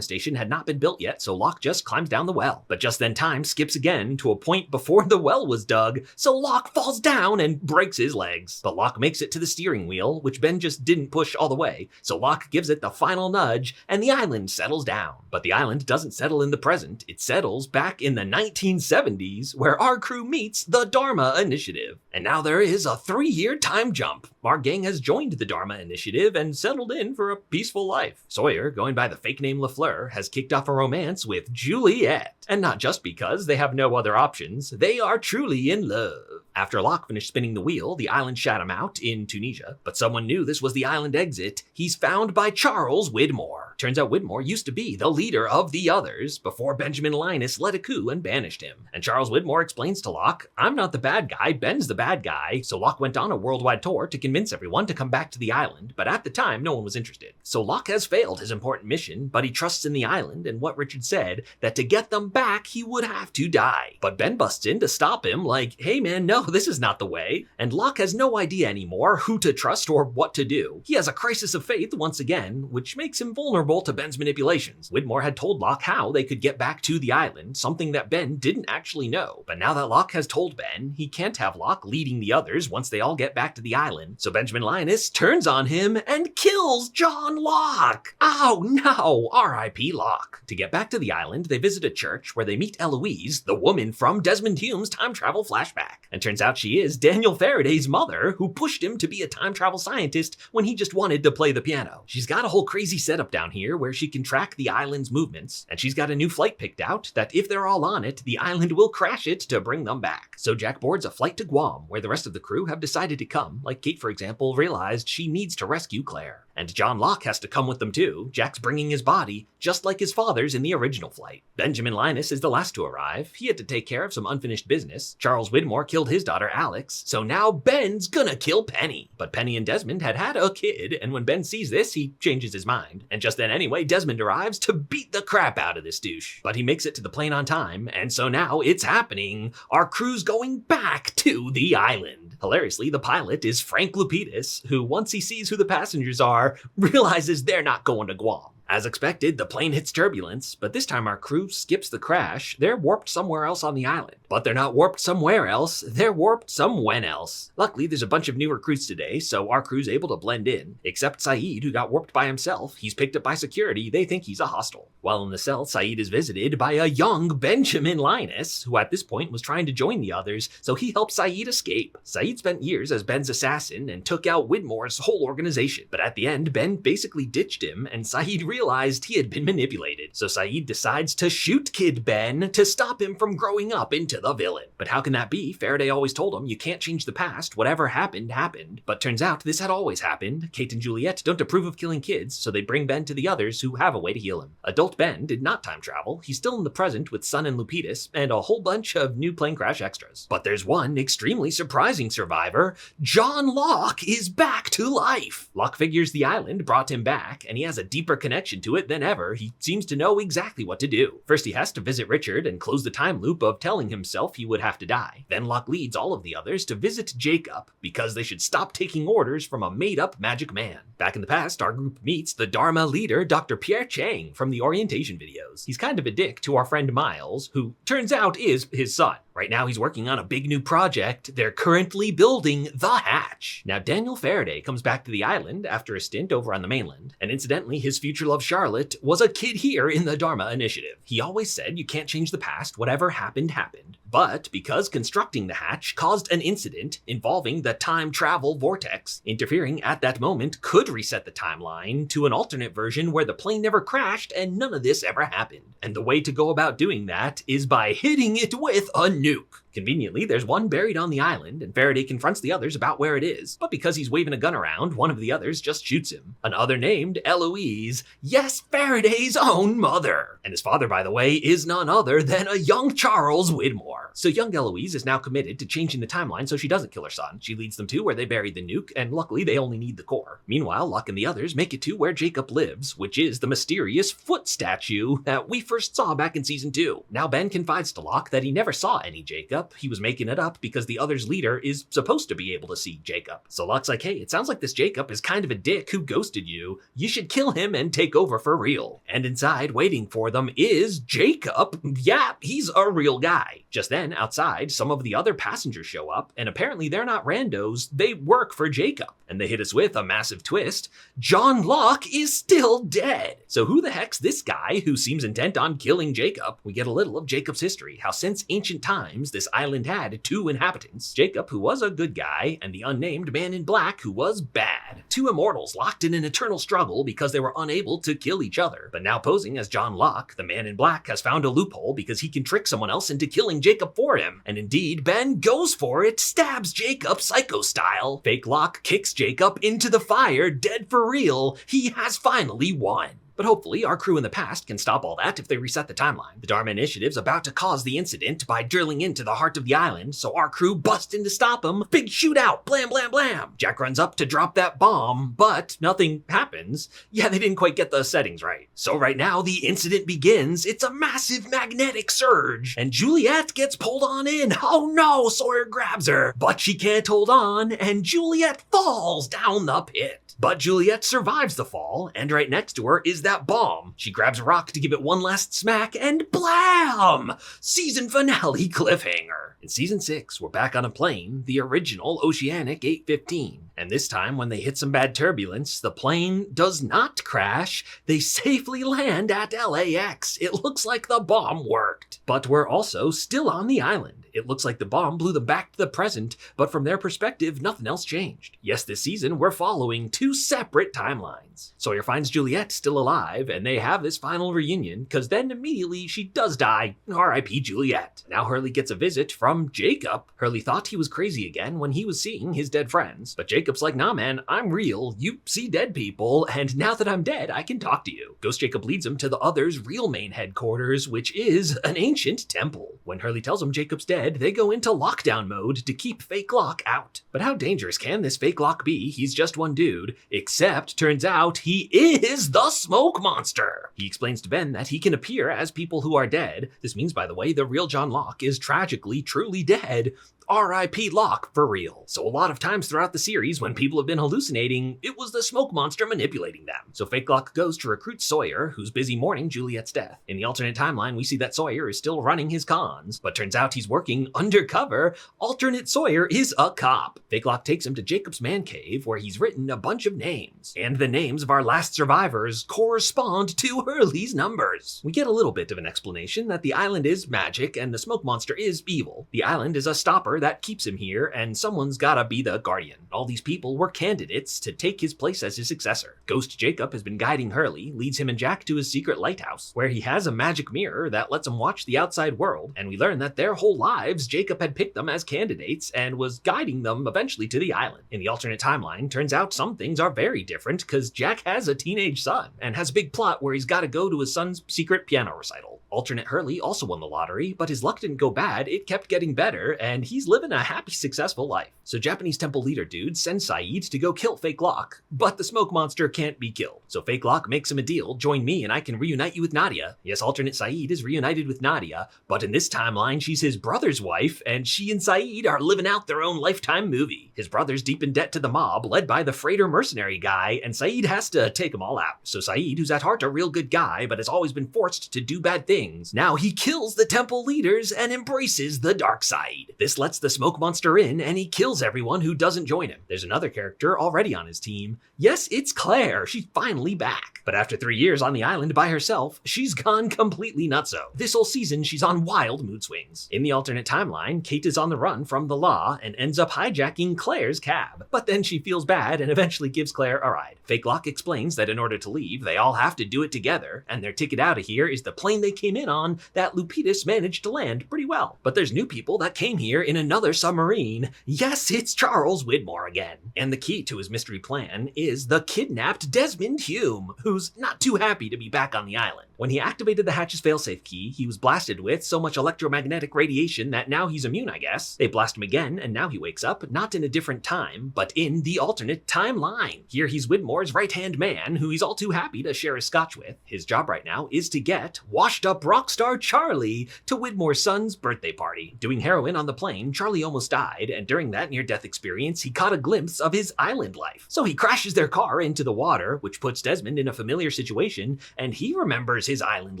station had not been built yet, so Locke just climbs down the well. But just then time skips again to a point before the well was dug, so Locke falls down and breaks his legs. But Locke makes it to the steering wheel, which Ben just didn't push all the way, so Locke gives it the final nudge, and the island settles down. But the island doesn't settle in the present, it settles back in the 1970s, where our crew meets the Dharma Initiative. And now there is a 3-year time jump. Our gang has joined the Dharma Initiative and settled in for a peaceful life. Sawyer, going by the fake name LaFleur, has kicked off a romance with Juliet. And not just because they have no other options, they are truly in love. After Locke finished spinning the wheel, the island shot him out in Tunisia, but someone knew this was the island exit. He's found by Charles Widmore. Turns out Widmore used to be the leader of the others before Benjamin Linus led a coup and banished him. And Charles Widmore explains to Locke, I'm not the bad guy, Ben's the bad guy. So Locke went on a worldwide tour to convince everyone to come back to the island, but at the time, no one was interested. So Locke has failed his important mission, but he trusts in the island and what Richard said, that to get them back, he would have to die. But Ben busts in to stop him like, hey man, no, this is not the way. And Locke has no idea anymore who to trust or what to do. He has a crisis of faith once again, which makes him vulnerable to Ben's manipulations. Widmore had told Locke how they could get back to the island, something that Ben didn't actually know. But now that Locke has told Ben, he can't have Locke leading the others once they all get back to the island. So Benjamin Linus turns on him and kills John Locke. Oh no, R.I.P. Locke. To get back to the island, they visit a church where they meet Eloise, the woman from Desmond Hume's time travel flashback. And turns out she is Daniel Faraday's mother, who pushed him to be a time travel scientist when he just wanted to play the piano. She's got a whole crazy setup down here where she can track the island's movements, and she's got a new flight picked out that if they're all on it, the island will crash it to bring them back. So Jack boards a flight to Guam, where the rest of the crew have decided to come, like Kate, for example, realized she needs to rescue Claire. And John Locke has to come with them too. Jack's bringing his body, just like his father's in the original flight. Benjamin Linus is the last to arrive. He had to take care of some unfinished business. Charles Widmore killed his daughter Alex, so now Ben's gonna kill Penny. But Penny and Desmond had a kid, and when Ben sees this, he changes his mind. And just then anyway, Desmond arrives to beat the crap out of this douche. But he makes it to the plane on time, and so now it's happening. Our crew's going back to the island. Hilariously, the pilot is Frank Lapidus, who once he sees who the passengers are, realizes they're not going to Guam. As expected, the plane hits turbulence, but this time our crew skips the crash. They're warped somewhere else on the island. But they're not warped somewhere else, they're warped somewhen else. Luckily, there's a bunch of new recruits today, so our crew's able to blend in. Except Sayid, who got warped by himself. He's picked up by security, they think he's a hostile. While in the cell, Sayid is visited by a young Benjamin Linus, who at this point was trying to join the others, so he helps Sayid escape. Sayid spent years as Ben's assassin and took out Widmore's whole organization, but at the end, Ben basically ditched him, and Sayid realized he had been manipulated. So Sayid decides to shoot Kid Ben to stop him from growing up into the villain. But how can that be? Faraday always told him you can't change the past, whatever happened, happened. But turns out this had always happened. Kate and Juliet don't approve of killing kids, so they bring Ben to the others who have a way to heal him. Adult Ben did not time travel. He's still in the present with Sun and Lapidus, and a whole bunch of new plane crash extras. But there's one extremely surprising survivor. John Locke is back to life. Locke figures the island brought him back, and he has a deeper connection to it than ever. He seems to know exactly what to do. First, he has to visit Richard and close the time loop of telling himself he would have to die. Then Locke leads all of the others to visit Jacob because they should stop taking orders from a made-up magic man. Back in the past, our group meets the Dharma leader, Dr. Pierre Chang, from the orientation videos. He's kind of a dick to our friend Miles, who turns out is his son. Right now, he's working on a big new project. They're currently building the hatch. Now, Daniel Faraday comes back to the island after a stint over on the mainland, and incidentally, his future love Charlotte was a kid here in the Dharma Initiative. He always said you can't change the past, whatever happened, happened. But because constructing the hatch caused an incident involving the time travel vortex, interfering at that moment could reset the timeline to an alternate version where the plane never crashed and none of this ever happened. And the way to go about doing that is by hitting it with a nuke. Conveniently, there's one buried on the island, and Faraday confronts the others about where it is. But because he's waving a gun around, one of the others just shoots him. Another named Eloise. Yes, Faraday's own mother. And his father, by the way, is none other than a young Charles Widmore. So young Eloise is now committed to changing the timeline so she doesn't kill her son. She leads them to where they buried the nuke, and luckily they only need the core. Meanwhile, Locke and the others make it to where Jacob lives, which is the mysterious foot statue that we first saw back in season 2. Now Ben confides to Locke that he never saw any Jacob. He was making it up because the other's leader is supposed to be able to see Jacob. So Locke's like, hey, it sounds like this Jacob is kind of a dick who ghosted you. You should kill him and take over for real. And inside, waiting for them, is Jacob. Yeah, he's a real guy. Just then, outside, some of the other passengers show up, and apparently they're not randos, they work for Jacob. And they hit us with a massive twist. John Locke is still dead. So who the heck's this guy who seems intent on killing Jacob? We get a little of Jacob's history, how since ancient times, this island had 2 inhabitants, Jacob, who was a good guy, and the unnamed man in black, who was bad. 2 immortals locked in an eternal struggle because they were unable to kill each other. But now posing as John Locke, the man in black has found a loophole because he can trick someone else into killing Jacob for him. And indeed, Ben goes for it, stabs Jacob psycho style. Fake Locke kicks Jacob into the fire, dead for real. He has finally won. But hopefully, our crew in the past can stop all that if they reset the timeline. The Dharma Initiative's about to cause the incident by drilling into the heart of the island, so our crew bust in to stop them. Big shootout, blam, blam, blam. Jack runs up to drop that bomb, but nothing happens. Yeah, they didn't quite get the settings right. So right now, the incident begins. It's a massive magnetic surge, and Juliet gets pulled on in. Oh no, Sawyer grabs her, but she can't hold on, and Juliet falls down the pit. But Juliet survives the fall, and right next to her is that bomb. She grabs a rock to give it one last smack, and blam! Season finale cliffhanger. In season 6, we're back on a plane, the original Oceanic 815. And this time, when they hit some bad turbulence, the plane does not crash. They safely land at LAX. It looks like the bomb worked. But we're also still on the island. It looks like the bomb blew them back to the present, but from their perspective, nothing else changed. Yes, this season, we're following 2 separate timelines. Sawyer finds Juliet still alive, and they have this final reunion, cause then immediately she does die. R.I.P. Juliet. Now Hurley gets a visit from Jacob. Hurley thought he was crazy again when he was seeing his dead friends, but Jacob's like, nah man, I'm real, you see dead people, and now that I'm dead, I can talk to you. Ghost Jacob leads him to the other's real main headquarters, which is an ancient temple. When Hurley tells him Jacob's dead, they go into lockdown mode to keep fake Locke out. But how dangerous can this fake Locke be? He's just one dude, except turns out he is the smoke monster. He explains to Ben that he can appear as people who are dead. This means, by the way, the real John Locke is tragically, truly dead. R.I.P. Locke, for real. So a lot of times throughout the series, when people have been hallucinating, it was the smoke monster manipulating them. So fake Locke goes to recruit Sawyer, who's busy mourning Juliet's death. In the alternate timeline, we see that Sawyer is still running his cons, but turns out he's working undercover. Alternate Sawyer is a cop. Fake Locke takes him to Jacob's man cave, where he's written a bunch of names. And the names of our last survivors correspond to Hurley's numbers. We get a little bit of an explanation that the island is magic and the smoke monster is evil. The island is a stopper that keeps him here, and someone's gotta be the guardian. All these people were candidates to take his place as his successor. Ghost Jacob has been guiding Hurley, leads him and Jack to his secret lighthouse, where he has a magic mirror that lets him watch the outside world, and we learn that their whole lives Jacob had picked them as candidates and was guiding them eventually to the island. In the alternate timeline, turns out some things are very different, cause Jack has a teenage son, and has a big plot where he's gotta go to his son's secret piano recital. Alternate Hurley also won the lottery, but his luck didn't go bad, it kept getting better, and he's living a happy, successful life. So Japanese temple leader dude sends Sayid to go kill fake Locke, but the smoke monster can't be killed. So fake Locke makes him a deal, join me and I can reunite you with Nadia. Yes, alternate Sayid is reunited with Nadia, but in this timeline she's his brother's wife, and she and Sayid are living out their own lifetime movie. His brother's deep in debt to the mob, led by the freighter mercenary guy, and Sayid has to take them all out. So Sayid, who's at heart a real good guy, but has always been forced to do bad things, now he kills the temple leaders and embraces the dark side. This lets the smoke monster in, and he kills everyone who doesn't join him. There's another character already on his team. Yes, it's Claire. She's finally back. But after 3 years on the island by herself, she's gone completely nutso. This whole season, she's on wild mood swings. In the alternate timeline, Kate is on the run from the law and ends up hijacking Claire's cab. But then she feels bad and eventually gives Claire a ride. Fake Locke explains that in order to leave, they all have to do it together, and their ticket out of here is the plane they came in on that Lupitus managed to land pretty well. But there's new people that came here in another submarine. Yes, it's Charles Widmore again. And the key to his mystery plan is the kidnapped Desmond Hume, who's not too happy to be back on the island. When he activated the hatch's failsafe key, he was blasted with so much electromagnetic radiation that now he's immune, I guess. They blast him again, and now he wakes up, not in a different time, but in the alternate timeline. Here he's Widmore's right-hand man, who he's all too happy to share his scotch with. His job right now is to get washed-up rock star Charlie to Widmore's son's birthday party. Doing heroin on the plane, Charlie almost died, and during that near-death experience, he caught a glimpse of his island life. So he crashes their car into the water, which puts Desmond in a familiar situation, and he remembers his island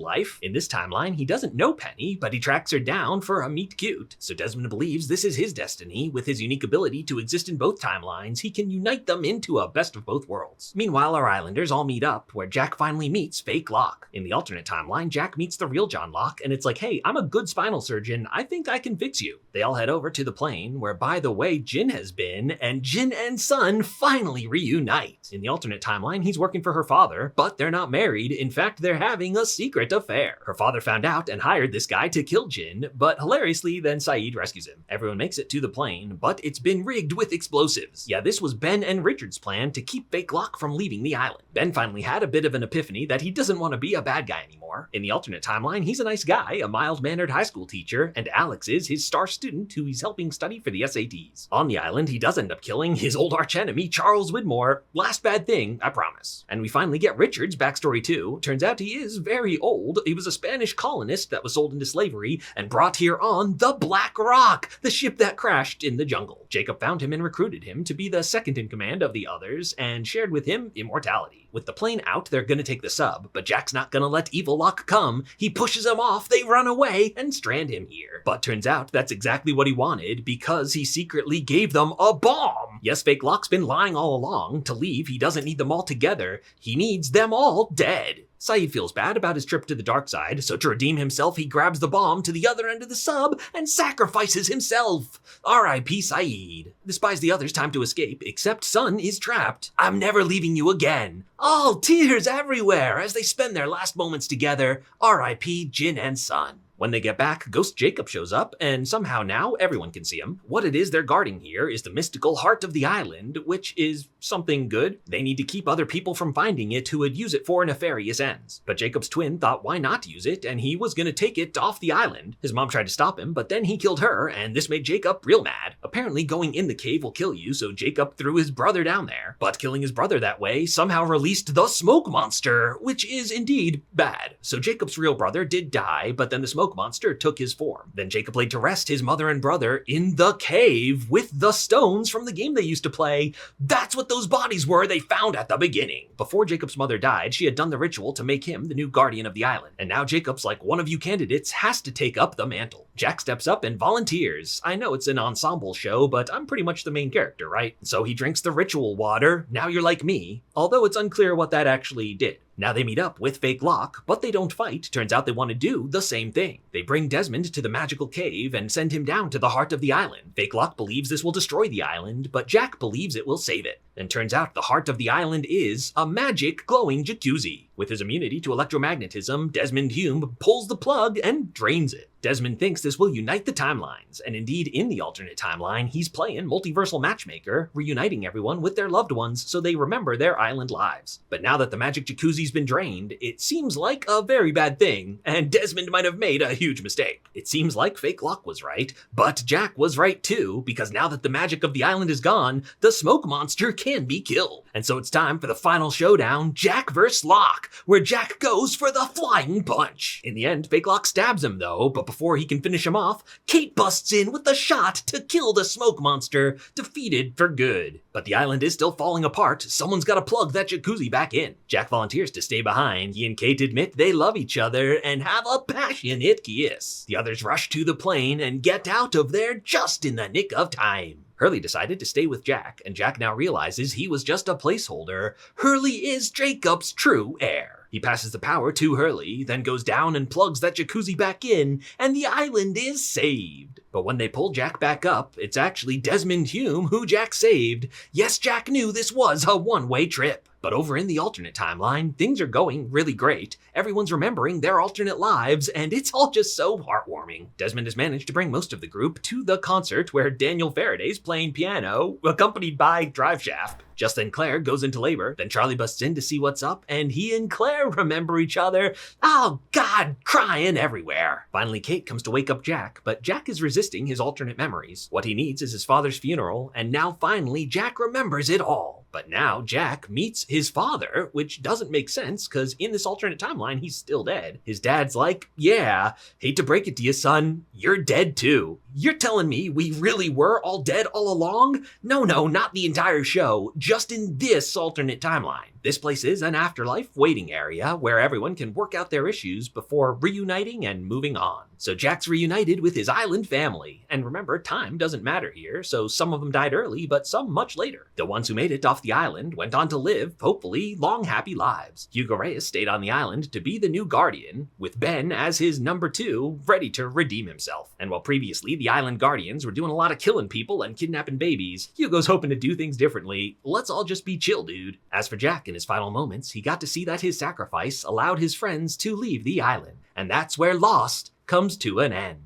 life. In this timeline, he doesn't know Penny, but he tracks her down for a meet cute. So Desmond believes this is his destiny. With his unique ability to exist in both timelines, he can unite them into a best of both worlds. Meanwhile, our islanders all meet up, where Jack finally meets fake Locke. In the alternate timeline, Jack meets the real John Locke, and it's like, hey, I'm a good spinal surgeon, I think I can fix you. They all head over to the plane, where by the way, Jin has been, and Jin and son finally reunite. In the alternate timeline, he's working for her father, but they're not married. In fact, they're having a secret affair. Her father found out and hired this guy to kill Jin, but hilariously, then Sayid rescues him. Everyone makes it to the plane, but it's been rigged with explosives. Yeah, this was Ben and Richard's plan to keep fake Locke from leaving the island. Ben finally had a bit of an epiphany that he doesn't want to be a bad guy anymore. In the alternate timeline, he's a nice guy, a mild-mannered high school teacher, and Alex is his star student who he's helping study for the SATs. On the island, he does end up killing his old archenemy, Charles Widmore. Last bad thing, I promise. And we finally get Richard's backstory too. Turns out he is very old. He was a Spanish colonist that was sold into slavery and brought here on the Black Rock, the ship that crashed in the jungle. Jacob found him and recruited him to be the second in command of the others and shared with him immortality. With the plane out, they're gonna take the sub, but Jack's not gonna let evil Locke come. He pushes him off, they run away, and strand him here. But turns out that's exactly what he wanted, because he secretly gave them a bomb. Yes, Fake Locke's been lying all along. To leave, he doesn't need them all together. He needs them all dead. Sayid feels bad about his trip to the dark side, so to redeem himself, he grabs the bomb to the other end of the sub and sacrifices himself. R.I.P. Sayid. This buys the others time to escape, except Sun is trapped. I'm never leaving you again. All tears everywhere as they spend their last moments together. R.I.P. Jin and Sun. When they get back, Ghost Jacob shows up, and somehow now everyone can see him. What it is they're guarding here is the mystical heart of the island, which is something good. They need to keep other people from finding it who would use it for nefarious ends. But Jacob's twin thought why not use it, and he was gonna take it off the island. His mom tried to stop him, but then he killed her, and this made Jacob real mad. Apparently going in the cave will kill you, so Jacob threw his brother down there. But killing his brother that way somehow released the smoke monster, which is indeed bad. So Jacob's real brother did die, but then the smoke monster took his form. Then Jacob laid to rest his mother and brother in the cave with the stones from the game they used to play. That's what those bodies were they found at the beginning. Before Jacob's mother died, she had done the ritual to make him the new guardian of the island. And now Jacob's like one of you candidates has to take up the mantle. Jack steps up and volunteers. I know it's an ensemble show, but I'm pretty much the main character, right? So he drinks the ritual water. Now you're like me. Although it's unclear what that actually did. Now they meet up with Fake Locke, but they don't fight. Turns out they want to do the same thing. They bring Desmond to the magical cave and send him down to the heart of the island. Fake Locke believes this will destroy the island, but Jack believes it will save it. And turns out the heart of the island is a magic glowing jacuzzi. With his immunity to electromagnetism, Desmond Hume pulls the plug and drains it. Desmond thinks this will unite the timelines, and indeed in the alternate timeline, he's playing multiversal matchmaker, reuniting everyone with their loved ones so they remember their island lives. But now that the magic jacuzzi's been drained, it seems like a very bad thing, and Desmond might have made a huge mistake. It seems like Fake Locke was right, but Jack was right too, because now that the magic of the island is gone, the smoke monster can be killed. And so it's time for the final showdown, Jack vs. Locke, where Jack goes for the flying punch. In the end, Fake Locke stabs him though, but before he can finish him off, Kate busts in with the shot to kill the smoke monster, defeated for good. But the island is still falling apart. Someone's gotta plug that jacuzzi back in. Jack volunteers to stay behind. He and Kate admit they love each other and have a passionate kiss. The others rush to the plane and get out of there just in the nick of time. Hurley decided to stay with Jack, and Jack now realizes he was just a placeholder. Hurley is Jacob's true heir. He passes the power to Hurley, then goes down and plugs that jacuzzi back in, and the island is saved. But when they pull Jack back up, it's actually Desmond Hume who Jack saved. Yes, Jack knew this was a one-way trip. But over in the alternate timeline, things are going really great. Everyone's remembering their alternate lives, and it's all just so heartwarming. Desmond has managed to bring most of the group to the concert where Daniel Faraday's playing piano, accompanied by Driveshaft. Just then Claire goes into labor, then Charlie busts in to see what's up, and he and Claire remember each other. Oh God, crying everywhere. Finally, Kate comes to wake up Jack, but Jack is resisting his alternate memories. What he needs is his father's funeral, and now finally Jack remembers it all. But now Jack meets his father, which doesn't make sense because in this alternate timeline, he's still dead. His dad's like, yeah, hate to break it to you, son, you're dead too. You're telling me we really were all dead all along? No, not the entire show, just in this alternate timeline. This place is an afterlife waiting area where everyone can work out their issues before reuniting and moving on. So Jack's reunited with his island family. And remember, time doesn't matter here, so some of them died early, but some much later. The ones who made it off the island went on to live, hopefully, long happy lives. Hugo Reyes stayed on the island to be the new guardian, with Ben as his number 2, ready to redeem himself. And while previously the island guardians were doing a lot of killing people and kidnapping babies, Hugo's hoping to do things differently. Let's all just be chill, dude. As for Jack, in his final moments, he got to see that his sacrifice allowed his friends to leave the island. And that's where Lost comes to an end.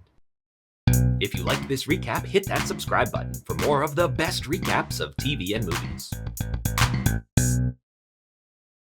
If you liked this recap, hit that subscribe button for more of the best recaps of TV and movies.